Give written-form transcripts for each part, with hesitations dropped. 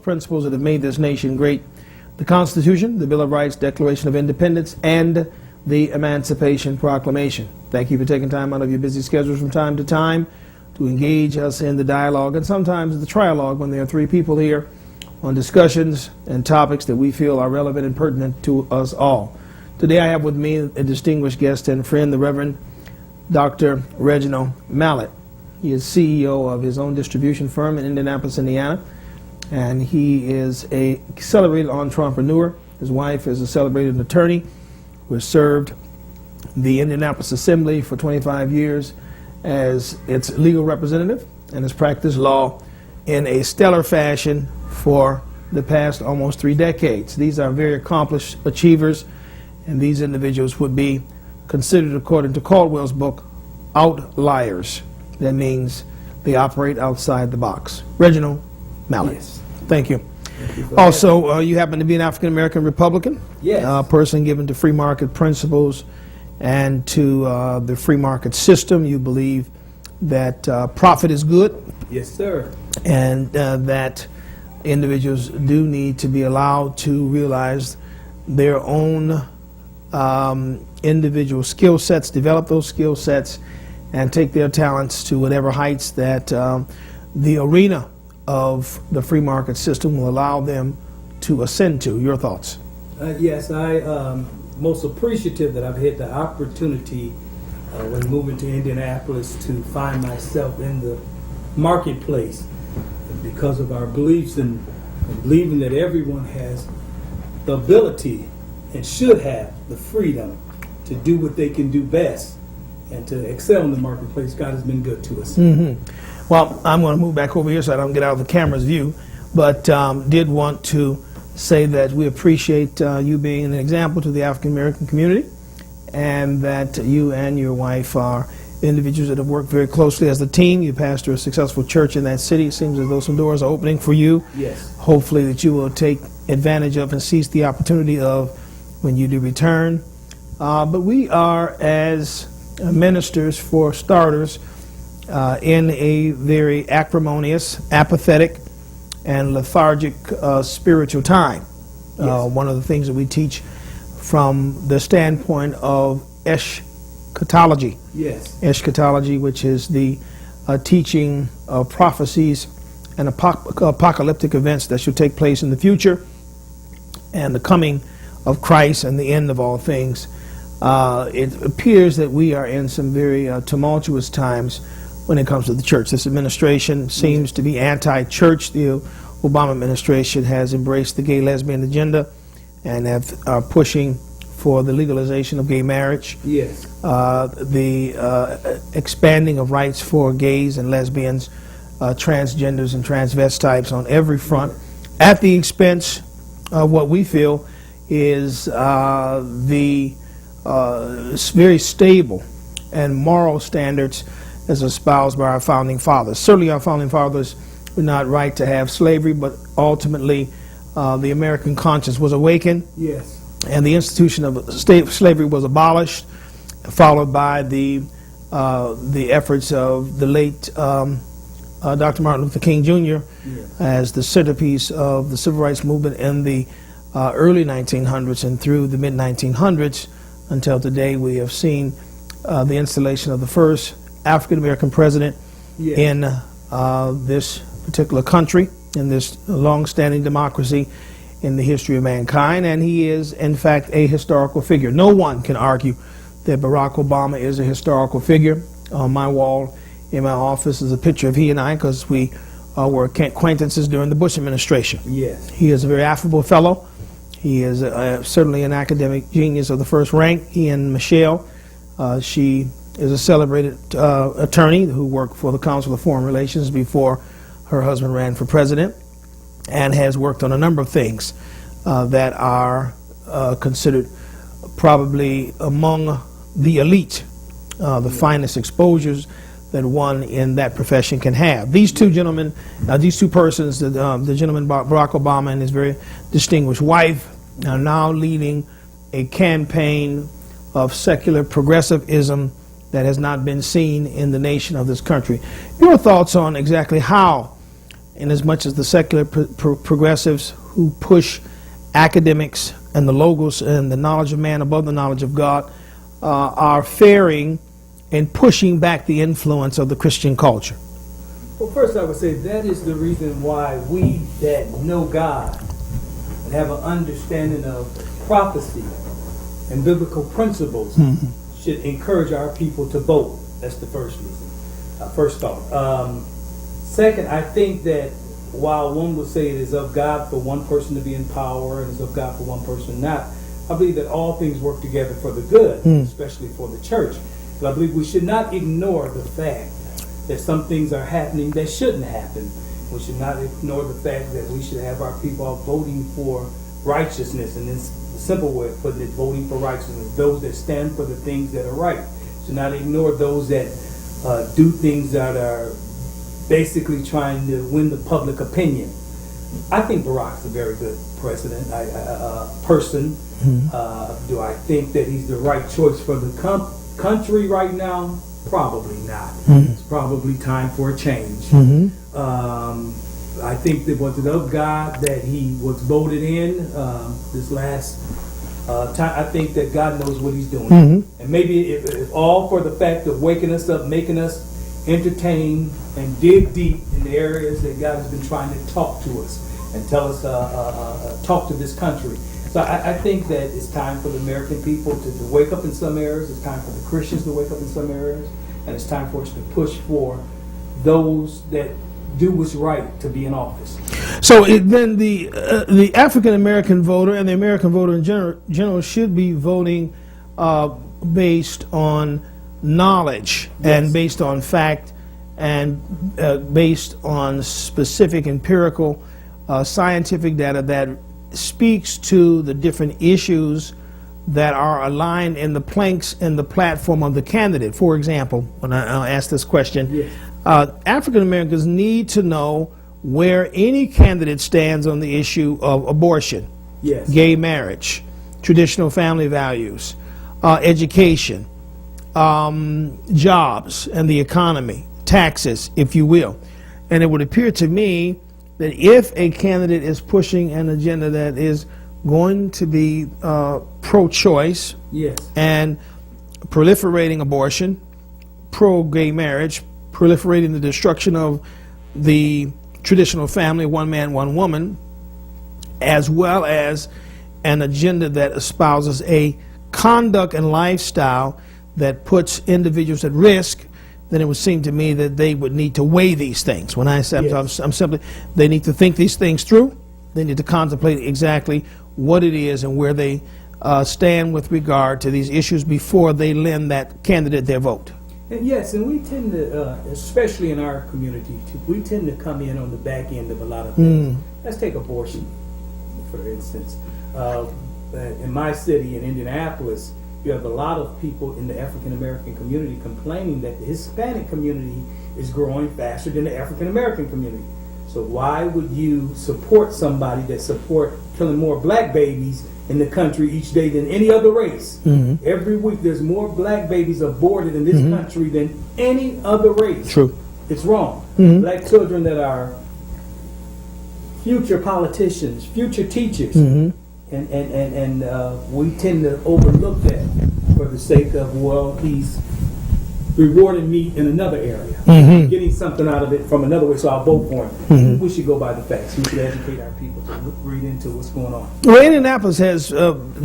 principles that have made this nation great: the Constitution, the Bill of Rights, Declaration of Independence, and the Emancipation Proclamation. Thank you for taking time out of your busy schedules from time to time to engage us in the dialogue and sometimes the trialogue when there are three people here on discussions and topics that we feel are relevant and pertinent to us all. Today I have with me a distinguished guest and friend, the Reverend Dr. Reginald Mallott. He is CEO of his own distribution firm in Indianapolis, Indiana, and he is a celebrated entrepreneur. His wife is a celebrated attorney who has served the Indianapolis Assembly for 25 years as its legal representative and has practiced law in a stellar fashion for the past almost 3 decades. These are very accomplished achievers, and these individuals would be considered, according to Caldwell's book, outliers. That means they operate outside the box. Reginald Mallott. Yes. Thank you. Thank you Also, you happen to be an African-American Republican, Yes. a person given to free market principles and to the free market system. You believe that profit is good, Yes, sir. and that individuals do need to be allowed to realize their own individual skill sets, develop those skill sets, and take their talents to whatever heights that the arena of the free market system will allow them to ascend to. Your thoughts? Yes, I most appreciative that I've had the opportunity when moving to Indianapolis to find myself in the marketplace because of our beliefs and believing that everyone has the ability and should have the freedom to do what they can do best and to excel in the marketplace. God has been good to us. Well, I'm going to move back over here so I don't get out of the camera's view, but did want to say that we appreciate you being an example to the African American community, and that you and your wife are individuals that have worked very closely as a team. You pastor a successful church in that city. It seems as though some doors are opening for you. Yes. Hopefully that you will take advantage of and seize the opportunity of when you do return. But we are, as ministers, for starters, in a very acrimonious, apathetic, and lethargic spiritual time. Yes. One of the things that we teach from the standpoint of eschatology. Yes. Eschatology, which is the teaching of prophecies and apocalyptic events that should take place in the future, and the coming of Christ and the end of all things. It appears that we are in some very tumultuous times when it comes to the church. This administration seems to be anti-church. The Obama administration has embraced the gay lesbian agenda and are pushing for the legalization of gay marriage. Yes. The expanding of rights for gays and lesbians, transgenders and transvestites on every front, at the expense of what we feel is the very stable and moral standards as espoused by our founding fathers. Certainly our founding fathers were not right to have slavery, but ultimately the American conscience was awakened. Yes. And the institution of slavery was abolished, followed by the efforts of the late Dr. Martin Luther King Jr. Yes. as the centerpiece of the civil rights movement in the early 1900s and through the mid-1900s until today. We have seen the installation of the first African-American president Yes. in this particular country, in this long-standing democracy in the history of mankind, and he is, in fact, a historical figure. No one can argue that Barack Obama is a historical figure. On my wall in my office is a picture of he and I, because we were acquaintances during the Bush administration. Yes. He is a very affable fellow. He is certainly an academic genius of the first rank. He and Michelle, she is a celebrated attorney who worked for the Council of Foreign Relations before her husband ran for president, and has worked on a number of things that are considered probably among the elite, the finest exposures that one in that profession can have. These two gentlemen, these two persons, the gentleman Barack Obama and his very distinguished wife, are now leading a campaign of secular progressivism that has not been seen in the nation of this country. Your thoughts on exactly how in as much as the secular progressives who push academics and the logos and the knowledge of man above the knowledge of God are faring in pushing back the influence of the Christian culture? Well, first I would say that is the reason why we that know God and have an understanding of prophecy and biblical principles should encourage our people to vote. That's the first reason, first thought. Second, I think that while one would say it is of God for one person to be in power and it's of God for one person not, I believe that all things work together for the good, especially for the church. But I believe we should not ignore the fact that some things are happening that shouldn't happen. We should not ignore the fact that we should have our people out voting for righteousness, and it's the simple way of putting it, voting for righteousness, those that stand for the things that are right. Should not ignore those that do things that are basically trying to win the public opinion. I think Barack's a very good president, person. Do I think that he's the right choice for the country right now? Probably not. It's probably time for a change. I think that was it of God that he was voted in this last time. I think that God knows what he's doing. And maybe if all for the fact of waking us up, making us entertain and dig deep in the areas that God has been trying to talk to us and tell us, talk to this country. So I think that it's time for the American people to wake up in some areas. It's time for the Christians to wake up in some areas. And it's time for us to push for those that do what's right to be in office. So then the African American voter and the American voter in general should be voting based on knowledge and based on fact and based on specific empirical scientific data that speaks to the different issues that are aligned in the planks in the platform of the candidate. For example, when I ask this question, African Americans need to know where any candidate stands on the issue of abortion, gay marriage, traditional family values, education, jobs and the economy, taxes, if you will. And it would appear to me that if a candidate is pushing an agenda that is going to be pro-choice and proliferating abortion, pro-gay marriage, proliferating the destruction of the traditional family, one man, one woman, as well as an agenda that espouses a conduct and lifestyle that puts individuals at risk, then it would seem to me that they would need to weigh these things. When I say I'm simply, they need to think these things through. They need to contemplate exactly what it is and where they stand with regard to these issues before they lend that candidate their vote. And yes, and we tend to, especially in our community, we tend to come in on the back end of a lot of things. Let's take abortion, for instance. In my city, in Indianapolis, you have a lot of people in the African American community complaining that the Hispanic community is growing faster than the African American community. So why would you support somebody that support killing more black babies in the country each day than any other race? Every week there's more black babies aborted in this country than any other race. True. It's wrong. Black children that are future politicians, future teachers, and we tend to overlook that for the sake of, well, he's rewarding me in another area, getting something out of it from another way, so I'll vote for him. We should go by the facts. We should educate our people to read into what's going on. Well, Indianapolis has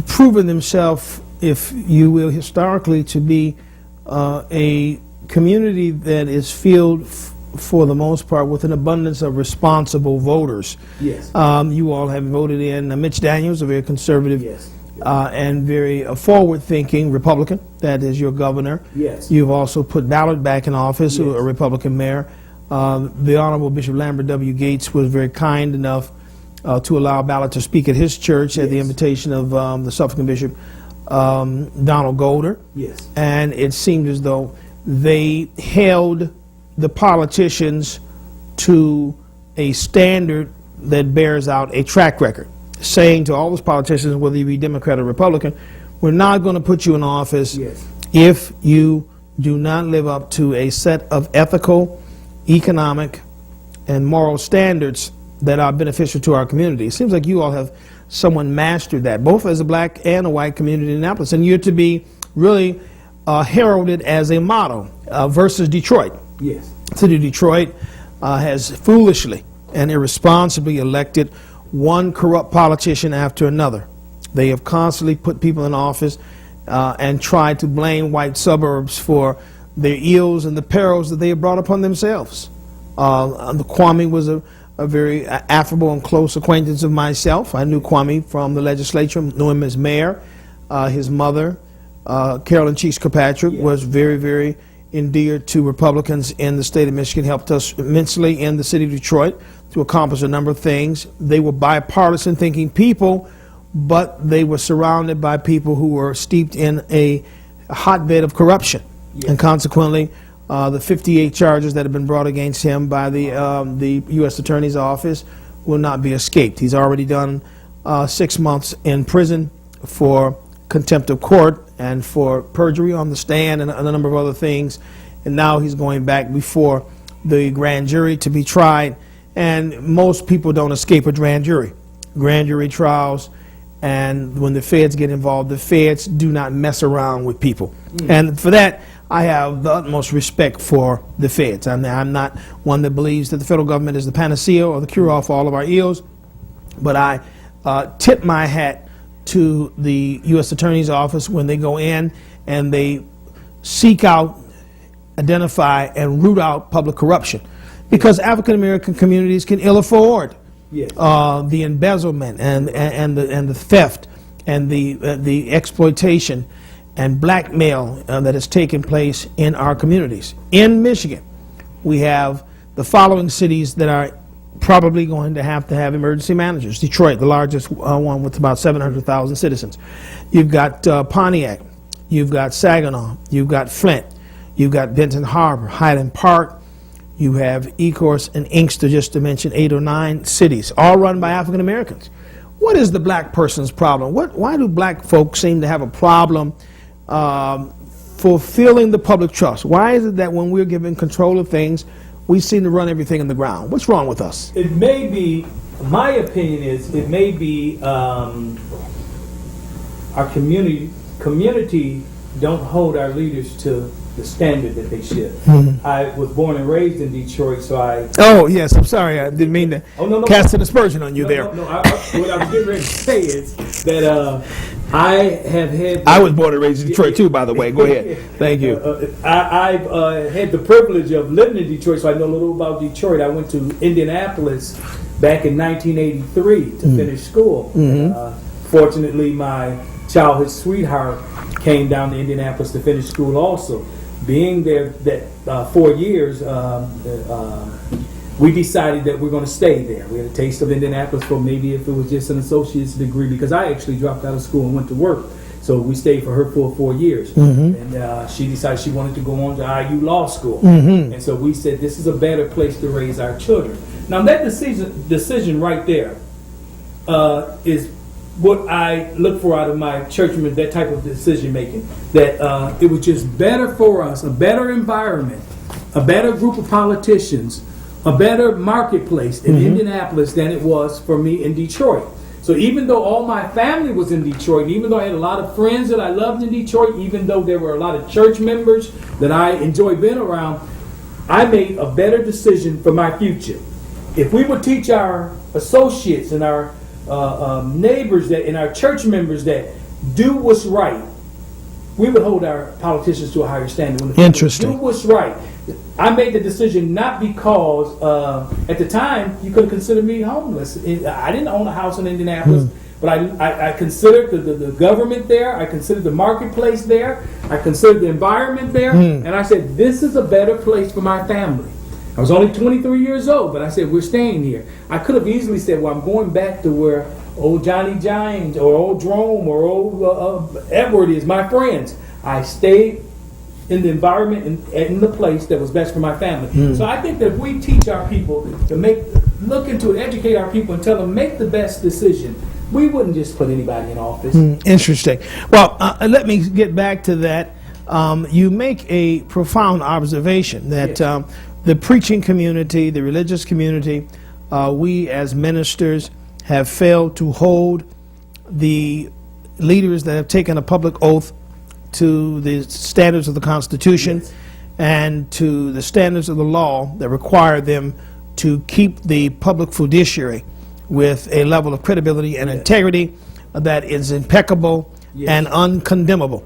proven himself, if you will, historically to be a community that is filled for the most part with an abundance of responsible voters. Yes. You all have voted in Mitch Daniels, a very conservative and very forward-thinking Republican. That is your governor. Yes. You've also put Mallott back in office, a Republican mayor. The Honorable Bishop Lambert W. Gates was very kind enough to allow Mallott to speak at his church at the invitation of the Suffolk Bishop Donald Golder. Yes. And it seemed as though they held the politicians to a standard that bears out a track record, saying to all those politicians, whether you be Democrat or Republican, we're not going to put you in office if you do not live up to a set of ethical, economic, and moral standards that are beneficial to our community. It seems like you all have someone mastered that, both as a black and a white community in Indianapolis, and you're to be really heralded as a model versus Detroit. Yes. City of Detroit has foolishly and irresponsibly elected one corrupt politician after another. They have constantly put people in office and tried to blame white suburbs for their ills and the perils that they have brought upon themselves. Kwame was a very affable and close acquaintance of myself. I knew Kwame from the legislature, knew him as mayor. His mother, Carolyn Cheeks Kirkpatrick, was very, very endeared to Republicans in the state of Michigan, helped us immensely in the city of Detroit to accomplish a number of things. They were bipartisan thinking people, but they were surrounded by people who were steeped in a hotbed of corruption. And consequently, the 58 charges that have been brought against him by the U.S. Attorney's Office will not be escaped. He's already done 6 months in prison for contempt of court and for perjury on the stand and a number of other things. And now he's going back before the grand jury to be tried. And most people don't escape a grand jury. Grand jury trials, and when the feds get involved, the feds do not mess around with people. And for that, I have the utmost respect for the feds. I'm not one that believes that the federal government is the panacea or the cure-all for all of our ills, but I tip my hat to the U.S. Attorney's Office when they go in and they seek out, identify, and root out public corruption. Because African American communities can ill afford the embezzlement and the theft and the exploitation and blackmail that has taken place in our communities. In Michigan, we have the following cities that are probably going to have emergency managers. Detroit, the largest one with about 700,000 citizens. You've got Pontiac, you've got Saginaw, you've got Flint, you've got Benton Harbor, Highland Park, you have Ecorse and Inkster, just to mention 8 or 9 cities, all run by African Americans. What is the black person's problem? Why do black folks seem to have a problem fulfilling the public trust? Why is it that when we're given control of things, we seem to run everything in the ground? What's wrong with us? It may be, my opinion is, it may be our community don't hold our leaders to the standard that they should. I was born and raised in Detroit, so I... Oh, yes, I'm sorry. I didn't mean to cast an aspersion on you there. What I was getting ready to say is that I have had... I was born and raised in Detroit, too, by the way. Go ahead. Thank you. I've had the privilege of living in Detroit, so I know a little about Detroit. I went to Indianapolis back in 1983 to finish school. Fortunately, my childhood sweetheart came down to Indianapolis to finish school also. Being there that 4 years, we decided that we're going to stay there. We had a taste of Indianapolis for maybe if it was just an associate's degree, because I actually dropped out of school and went to work. So we stayed for her full 4 years. And she decided she wanted to go on to IU Law School. And so we said, this is a better place to raise our children. Now that decision right there is what I look for out of my churchmen, that type of decision making. That it was just better for us, a better environment, a better group of politicians, a better marketplace in Indianapolis than it was for me in Detroit. So even though all my family was in Detroit, even though I had a lot of friends that I loved in Detroit, even though there were a lot of church members that I enjoyed being around, I made a better decision for my future. If we would teach our associates and our neighbors and our church members that do what's right, we would hold our politicians to a higher standard. When Interesting. Do what's right. I made the decision not because at the time you could consider me homeless. I didn't own a house in Indianapolis, but I considered the government there. I considered the marketplace there. I considered the environment there, and I said this is a better place for my family. I was only 23 years old, but I said we're staying here. I could have easily said, well, I'm going back to where old Johnny James or old Drome or old Edward is, my friends. I stayed in the environment and in the place that was best for my family. So I think that if we teach our people to look into it, educate our people and tell them make the best decision, we wouldn't just put anybody in office. Interesting. Well, let me get back to that. You make a profound observation that the preaching community, the religious community, we as ministers have failed to hold the leaders that have taken a public oath to the standards of the Constitution and to the standards of the law that require them to keep the public fiduciary with a level of credibility and integrity that is impeccable and uncondemnable.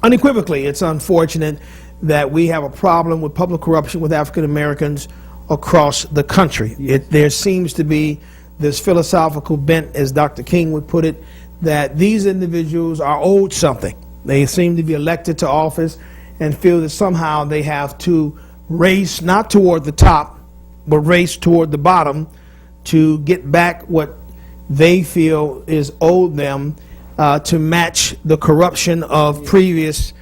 Unequivocally, it's unfortunate that we have a problem with public corruption with African Americans across the country. There seems to be this philosophical bent, as Dr. King would put it, that these individuals are owed something. They seem to be elected to office and feel that somehow they have to race not toward the top, but race toward the bottom to get back what they feel is owed them to match the corruption of previous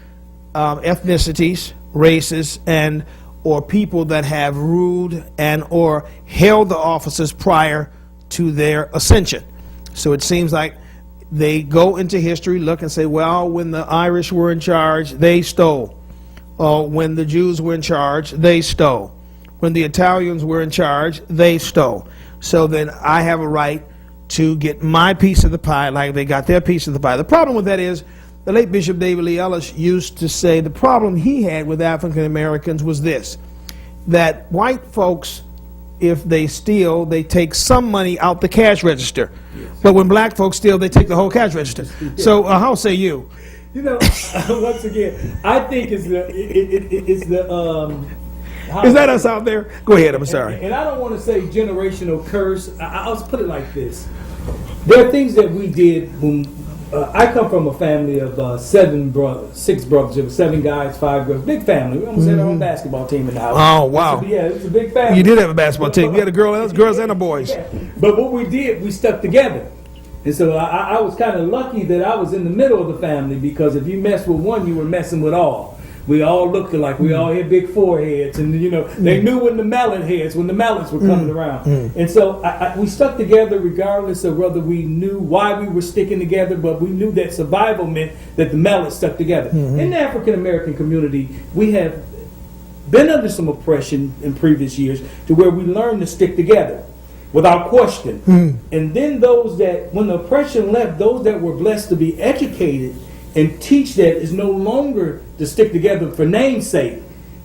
ethnicities, races, and or people that have ruled and or held the offices prior to their ascension. So it seems like they go into history, look and say, well, when the Irish were in charge, they stole. Or when the Jews were in charge, they stole. When the Italians were in charge, they stole. So then I have a right to get my piece of the pie like they got their piece of the pie. The problem with that is, the late Bishop David Lee Ellis used to say the problem he had with African Americans was this, that white folks, if they steal, they take some money out the cash register. But when black folks steal, they take the whole cash register. So how say you? You know, once again, I think it's the is that us out there? Go ahead, I'm sorry. And I don't want to say generational curse. I'll put it like this. There are things that we did when I come from a family of six brothers. There were 7 guys, 5 girls. Big family. We almost had our own basketball team in the house. Oh, wow. It's a big family. You did have a basketball team. You had a girls and a boys. Yeah. But what we did, we stuck together. And so I was kind of lucky that I was in the middle of the family, because if you mess with one, you were messing with all. We all looked alike. We all had big foreheads, and they knew when the Mallots were coming around. And so we stuck together regardless of whether we knew why we were sticking together, but we knew that survival meant that the Mallots stuck together. In the African American community, we have been under some oppression in previous years to where we learned to stick together without question. And then when the oppression left, those that were blessed to be educated and teach that is no longer to stick together for name's sake.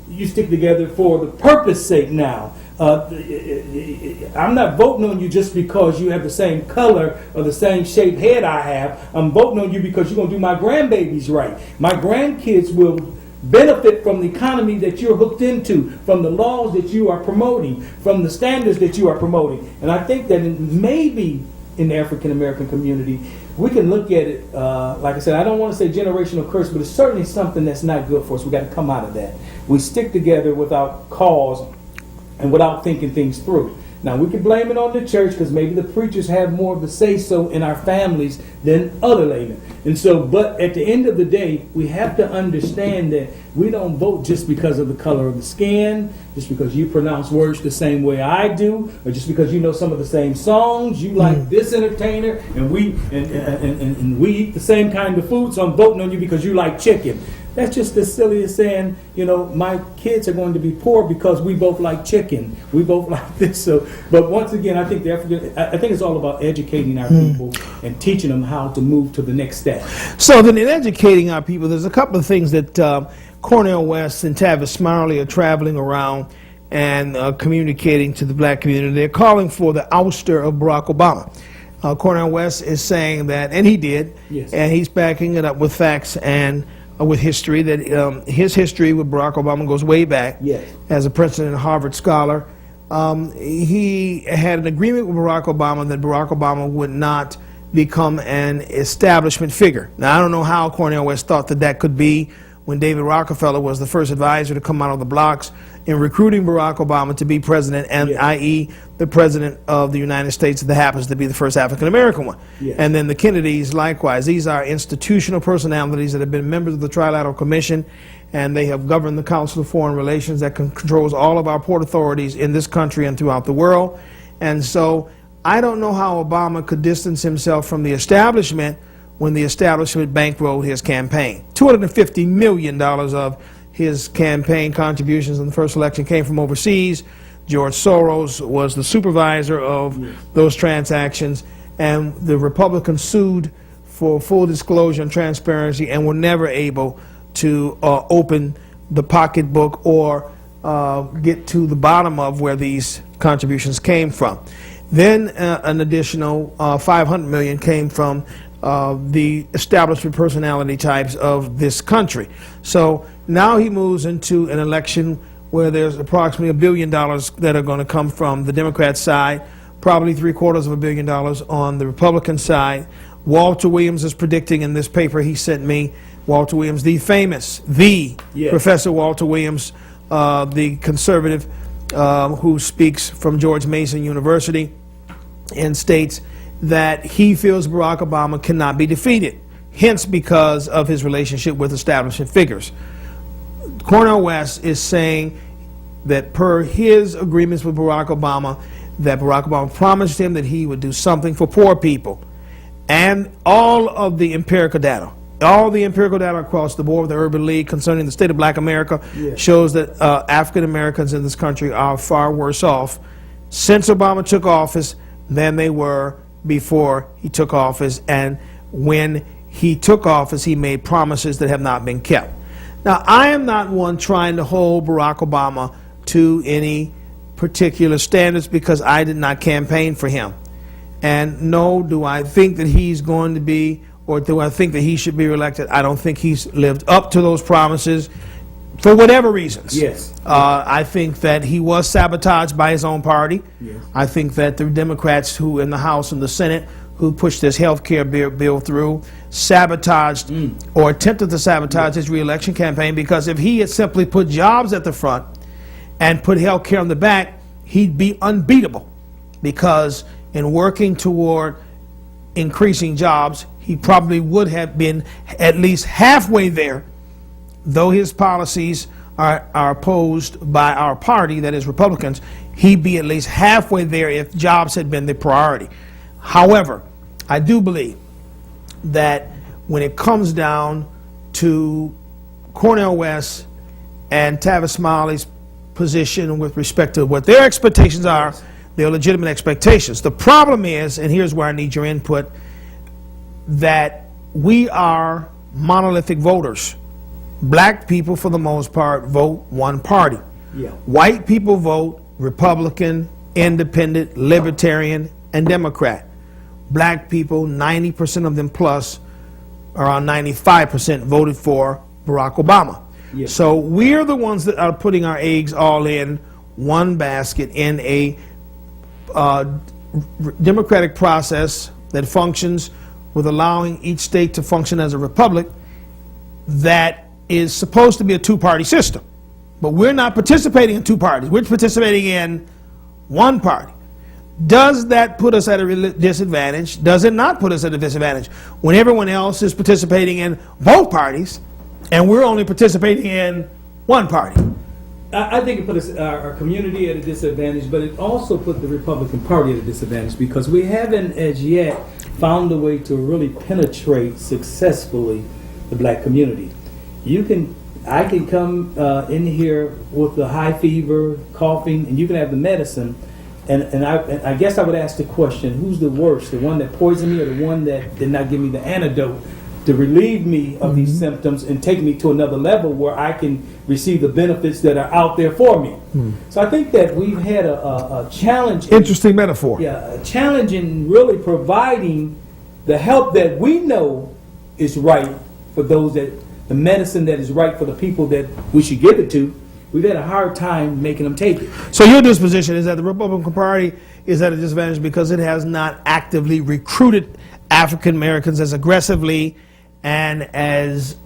You stick together for the purpose sake now. I'm not voting on you just because you have the same color or the same shaped head I have. I'm voting on you because you're going to do my grandbabies right. My grandkids will benefit from the economy that you're hooked into, from the laws that you are promoting, from the standards that you are promoting. And I think that maybe in the African American community, we can look at it, like I said, I don't want to say generational curse, but it's certainly something that's not good for us. We got to come out of that. We stick together without cause and without thinking things through. Now, we can blame it on the church because maybe the preachers have more of a say-so in our families than other laymen. And so, but at the end of the day, we have to understand that we don't vote just because of the color of the skin, just because you pronounce words the same way I do, or just because you know some of the same songs, you like this entertainer, and we eat the same kind of food, so I'm voting on you because you like chicken. That's just as silly as saying, my kids are going to be poor because we both like chicken. We both like this. So, but once again, I think it's all about educating our people and teaching them how to move to the next step. So then, in educating our people, there's a couple of things that Cornel West and Tavis Smiley are traveling around and communicating to the black community. They're calling for the ouster of Barack Obama. Cornel West is saying that, and he did, and he's backing it up with facts and with history, that his history with Barack Obama goes way back. As a Princeton and Harvard scholar, he had an agreement with Barack Obama that Barack Obama would not become an establishment figure. Now, I don't know how Cornel West thought that could be when David Rockefeller was the first advisor to come out of the blocks in recruiting Barack Obama to be president, and i.e. the president of the United States that happens to be the first African-American one. And then the Kennedys, likewise. These are institutional personalities that have been members of the Trilateral Commission, and they have governed the Council of Foreign Relations that controls all of our port authorities in this country and throughout the world. And so I don't know how Obama could distance himself from the establishment when the establishment bankrolled his campaign. $250 million of his campaign contributions in the first election came from overseas. George Soros was the supervisor of those transactions, and the Republicans sued for full disclosure and transparency and were never able to open the pocketbook or get to the bottom of where these contributions came from. Then an additional $500 million came from the establishment personality types of this country. So now he moves into an election where there's approximately $1 billion that are going to come from the Democrat side, probably $750 million on the Republican side. Walter Williams is predicting in this paper he sent me, Walter Williams, the famous, Professor Walter Williams, the conservative who speaks from George Mason University, and states that he feels Barack Obama cannot be defeated, hence because of his relationship with establishment figures. Cornel West is saying that per his agreements with Barack Obama, that Barack Obama promised him that he would do something for poor people. And all of the empirical data across the board with the Urban League concerning the state of Black America shows that African Americans in this country are far worse off since Obama took office than they were before he took office. And when he took office, he made promises that have not been kept. Now, I am not one trying to hold Barack Obama to any particular standards because I did not campaign for him. And no, do I think that he's going to be, or do I think that he should be reelected? I don't think he's lived up to those promises for whatever reasons. Yes. I think that he was sabotaged by his own party. Yes. I think that the Democrats who in the House and the Senate who pushed this health care bill through sabotaged or attempted to sabotage his reelection campaign, because if he had simply put jobs at the front and put health care on the back, he'd be unbeatable, because in working toward increasing jobs, he probably would have been at least halfway there, though his policies are opposed by our party, that is Republicans. He'd be at least halfway there if jobs had been the priority. However, I do believe that when it comes down to Cornel West and Tavis Smiley's position with respect to what their expectations are, their legitimate expectations. The problem is, and here's where I need your input, that we are monolithic voters. Black people, for the most part, vote one party. White people vote Republican, Independent, Libertarian, and Democrat. Black people, 90% of them plus, around 95%, voted for Barack Obama. So we're the ones that are putting our eggs all in one basket in a democratic process that functions with allowing each state to function as a republic that is supposed to be a two-party system. But we're not participating in two parties. We're participating in one party. Does that put us at a disadvantage? Does it not put us at a disadvantage when everyone else is participating in both parties and we're only participating in one party? I think it put us, our community at a disadvantage, but it also put the Republican Party at a disadvantage because we haven't as yet found a way to really penetrate successfully the black community. I can come in here with the high fever, coughing, and you can have the medicine. And I guess I would ask the question, who's the worst? The one that poisoned me or the one that did not give me the antidote to relieve me of these symptoms and take me to another level where I can receive the benefits that are out there for me? So I think that we've had a challenge. Interesting metaphor. Yeah, a challenge in really providing the help that we know is right for those that, the medicine that is right for the people that we should give it to. We've had a hard time making them take it. So your disposition is that the Republican Party is at a disadvantage because it has not actively recruited African Americans as aggressively and as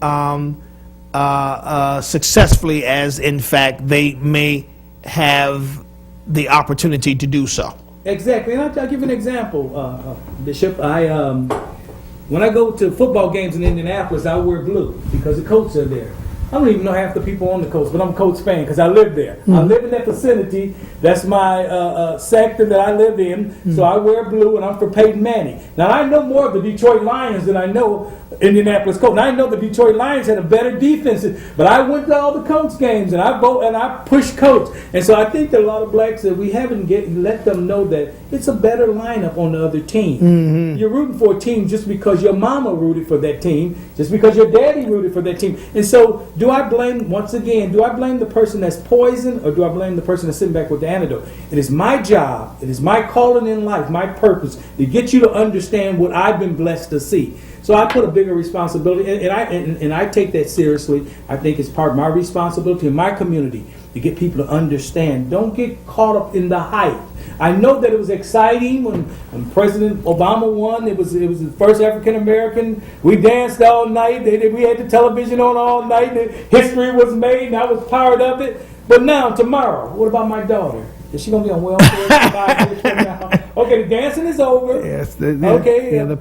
successfully as, in fact, they may have the opportunity to do so. Exactly. And I'll give you an example, Bishop. When I go to football games in Indianapolis, I wear blue because the coats are there. I don't even know half the people on the coast, but I'm a Colts fan because I live there. I live in that vicinity. That's my sector that I live in. So I wear blue, and I'm for Peyton Manning. Now, I know more of the Detroit Lions than I know Indianapolis Colts. Now, I know the Detroit Lions had a better defense, but I went to all the Colts games, and I vote and I push Colts. And so I think that a lot of blacks that we haven't let them know that it's a better lineup on the other team. You're rooting for a team just because your mama rooted for that team, just because your daddy rooted for that team. And so do I blame the person that's poisoned, or do I blame the person that's sitting back with the antidote? It is my job, it is my calling in life, my purpose, to get you to understand what I've been blessed to see. So I put a bigger responsibility, and I take that seriously. I think it's part of my responsibility in my community to get people to understand. Don't get caught up in the hype. I know that it was exciting when President Obama won. It was the first African American. We danced all night. We had the television on all night. History was made, and I was part of it. But now, tomorrow, what about my daughter? Is she going to be on welfare 5 years from now? Okay, the dancing is over. Yes. The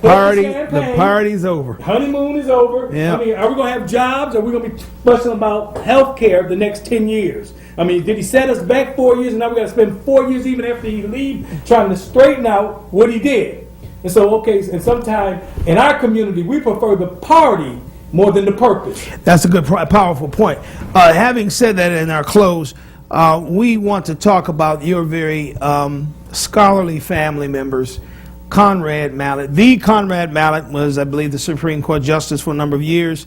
party's over. Honeymoon is over. Yeah. I mean, are we going to have jobs? Are we going to be fussing about health care the next 10 years? I mean, did he set us back 4 years, and now we got to spend 4 years even after he leaves trying to straighten out what he did? And so, and sometimes in our community, we prefer the party more than the purpose. That's a good, powerful point. Having said that, in our close, we want to talk about your very scholarly family members, Conrad Mallott. The Conrad Mallott was, I believe, the Supreme Court Justice for a number of years,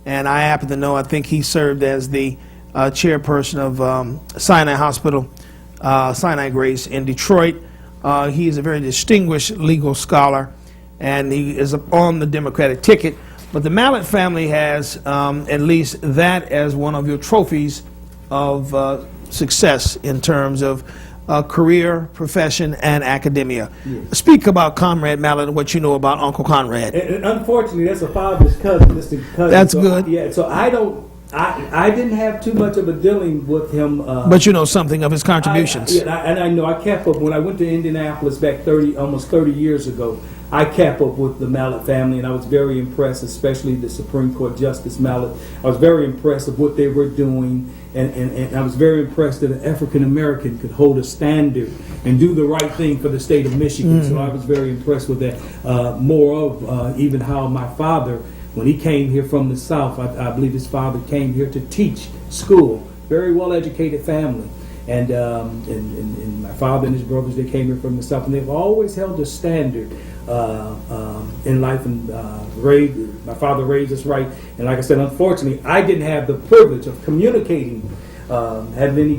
and I happen to know, I think he served as the chairperson of Sinai Hospital, Sinai Grace in Detroit. He is a very distinguished legal scholar, and he is on the Democratic ticket. But the Mallott family has at least that as one of your trophies of success in terms of career, profession, and academia. Yes. Speak about Conrad Mallott and what you know about Uncle Conrad. And unfortunately, that's a father's cousin. That's so, good. Yeah, so I didn't have too much of a dealing with him. But you know something of his contributions. I know. I kept up. When I went to Indianapolis back almost 30 years ago, I kept up with the Mallott family, and I was very impressed, especially the Supreme Court Justice Mallott. I was very impressed with what they were doing, and I was very impressed that an African American could hold a standard and do the right thing for the state of Michigan. So I was very impressed with that. Even how my father, when he came here from the South, I believe his father came here to teach school. Very well-educated family. And my father and his brothers, they came here from the South, and they've always held a standard in life. And my father raised us right. And like I said, unfortunately, I didn't have the privilege of communicating, having any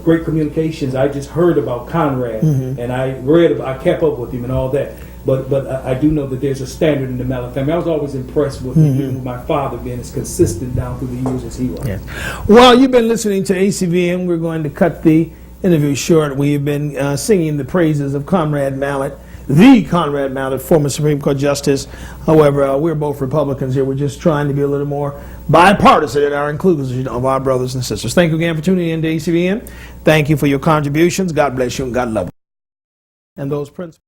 great communications. I just heard about Conrad, and I kept up with him and all that. But I do know that there's a standard in the Mallott family. I was always impressed with my father being as consistent down through the years as he was. Yeah. Well, you've been listening to ACVN. We're going to cut the interview short. We've been singing the praises of Conrad Mallott, the Conrad Mallott, former Supreme Court Justice. However, we're both Republicans here. We're just trying to be a little more bipartisan in our inclusion of our brothers and sisters. Thank you again for tuning in to ACVN. Thank you for your contributions. God bless you and God love you. And those principles.